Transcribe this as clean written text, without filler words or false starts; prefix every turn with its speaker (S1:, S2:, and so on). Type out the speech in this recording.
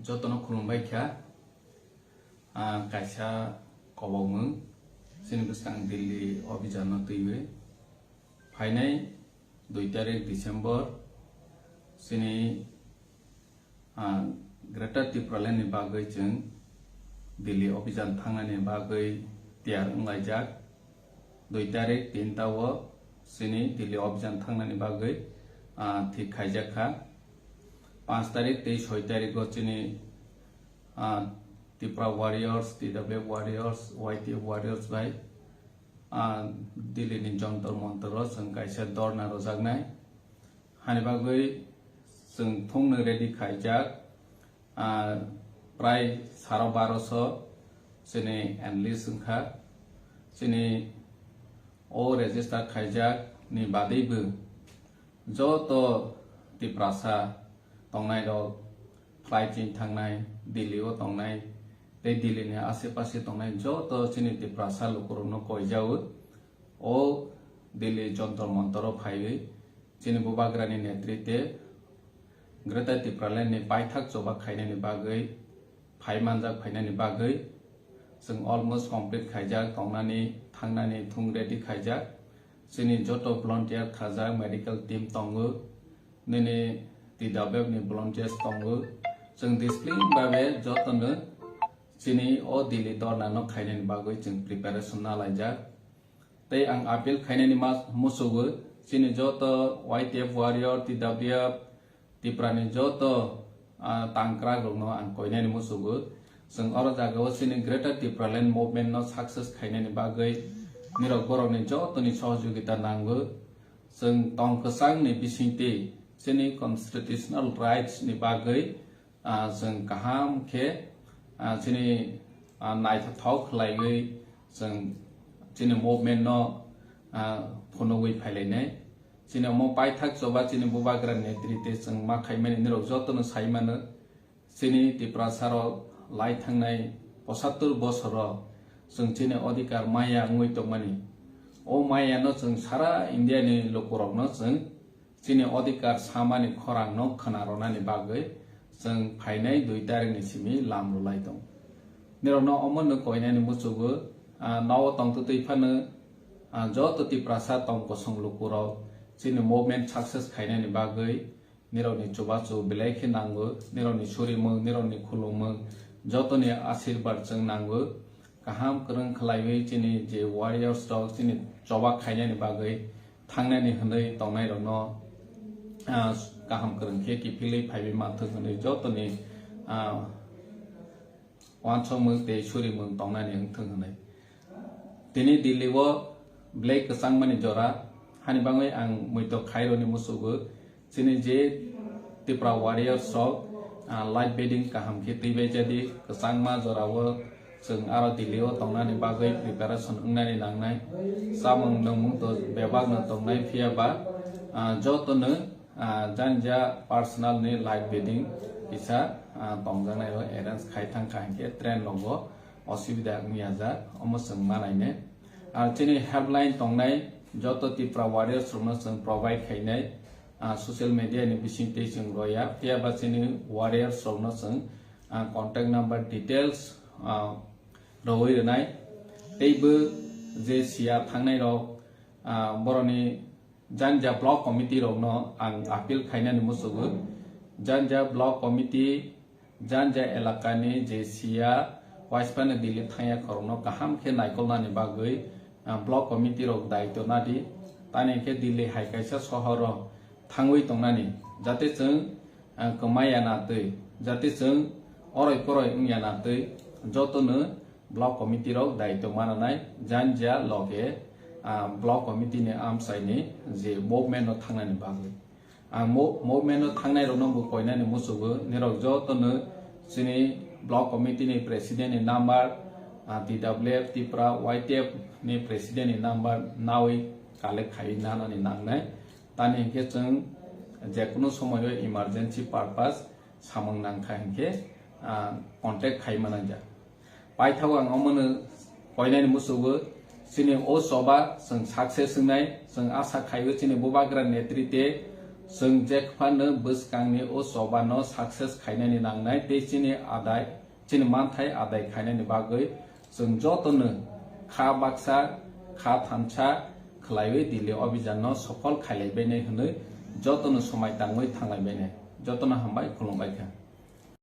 S1: jotono khulumbai kha kaisa kobongmung sini bwsang Delhi Abhiyano twiwi phainai 2 tarik December sini Greater Tripura ni bagui jeng Delhi Abhiyan thangnani bagui tiar unglaijak 2 tarik 3 tawo sini Delhi Abhiyan thangnani bagui thik khaijakha 5 tarik 6 tarik sini Tripura warriors, TW warriors, YTF warriors by Delhi ni jontor montor sung kaisa dorna rojagnai hani bagui sung thongno ready khaijak prai 1200 sini enlist sungkha sini o register khaijak ni badaibu joto Triprasa tongnai rok flight chin thangnai Delhi o tongnai tei Delhi ni asepase tongnai joto sini Triprasa Lukurokno koijao o Delhi jontor montor phaiwi sini bubagrani netritwe Greater Tripura ni paithak choba khainani bagui phaimanjak phainani bagui sung almost complete khaijak tongnani thangnani thung ready khaijak sini joto volunteer khajak medical team tongo nini TW ni volunteers tongo sung discipline babe jotono sini o Delhi dorna no khainani bagui sung preparation na laijak tei ang appeal khainani musugo sini joto YTF warrior TW Tripura ni joto tangkra rokno ang koinani musugo sung oro jagao sini Greater Tripura movement no success khainani bagui nirok borok ni joto ni sohjogita nango sung tongkhosang ni bisingti sini constitutional rights ni bagui sung kaham khe sini naithathok khlaigui sung sini movement no phonogui phailai sini mo paithak choba sini bubagra netritwe sung ma khaimani nirok joto no saimano sini Triprasa ro lai thangnai 75 bochor sung sini adhikar maya ngui tongmani o maya no sung sara India ni Lukurokno sung sini adhikar samani khorang no khanaronani bagui sung phainai 2 tarik ni simi lamrulai tong nirok no omon no koinani musugo nawo tongtutui phano joto Triprasa tongkosong Lukurok sini movement success khainani bagui nirok ni chubachu belai khe nango nirok ni surimung nirok ni khulumung joto ni ashirwad chung nango kaham krung khlaiwi sini je warriors rok sini choba khainani bagui thangnani hwnoi tongnai rok no kaham krung khe kipilei phaiwi manthuk hwnoi joto ni wansomung tei surimung tongnani hwngthuk hwnoi tini Delhi o blai kwchangmani jora hani bangui ang muito khaironi musugo sini je Tripura warriors rok light bedding kaham khe twibai jadi kwchangma jorao sung aro Delhi o tongnani bagui preparation ungnani nangnai samung nongmung to bebak no tongnai phiaba joto no janja personal ni light bedding isa tongjanai ro arrange khaithang kahke train logo osubida miaja omosung manaine chini helpline tongnai joto Tripura warriors rokno sung provide khainai social media ni bisingte sung roya phiaba chini warriors rokno sung contact number details roi renai teibo je sia thangnai rok boroni janja block committee rokno ang appeal khainani musugo janja block committee janja elakani je sia waispan Delhi thaya khorokno kaham khe naikolnani bagui block committee rok daito nadi tani khe Delhi haikaisa sohor thangui tongnani jate chung kmaya na tui jate chung oroi koroi ungya na tui joto no block committee rok daito mananai janja loge block committee ni amsai ni je movement no thangnani bagui movement no thangnai rok no bu koinani musugo nirok joto no sini block committee ni president ni number TWF Tripura YTF ni president ni number nawi kale khai nana ni nangnai tani ke chung jekono somoyo emergency purpose samung nangkha hingke contact khai mananja paithau ang omono koinani musugo sini o soba sung success ngai sung asa khaiwe sini bubagra netritwe जों जेखफानो बोसकांनि ओ सबानो success खायनायनि नांनाय तेचिनि आदाय चिनि मानथाय आदाय खायनायनि बागै जों जतनो खा बाक्सा खा थानसा खलायवे दिले अभियान सफल खायलायबायनाय होनो जतनो समाय दांमै थांलायबायनाय जतनो हामबाय खुलुमबाय।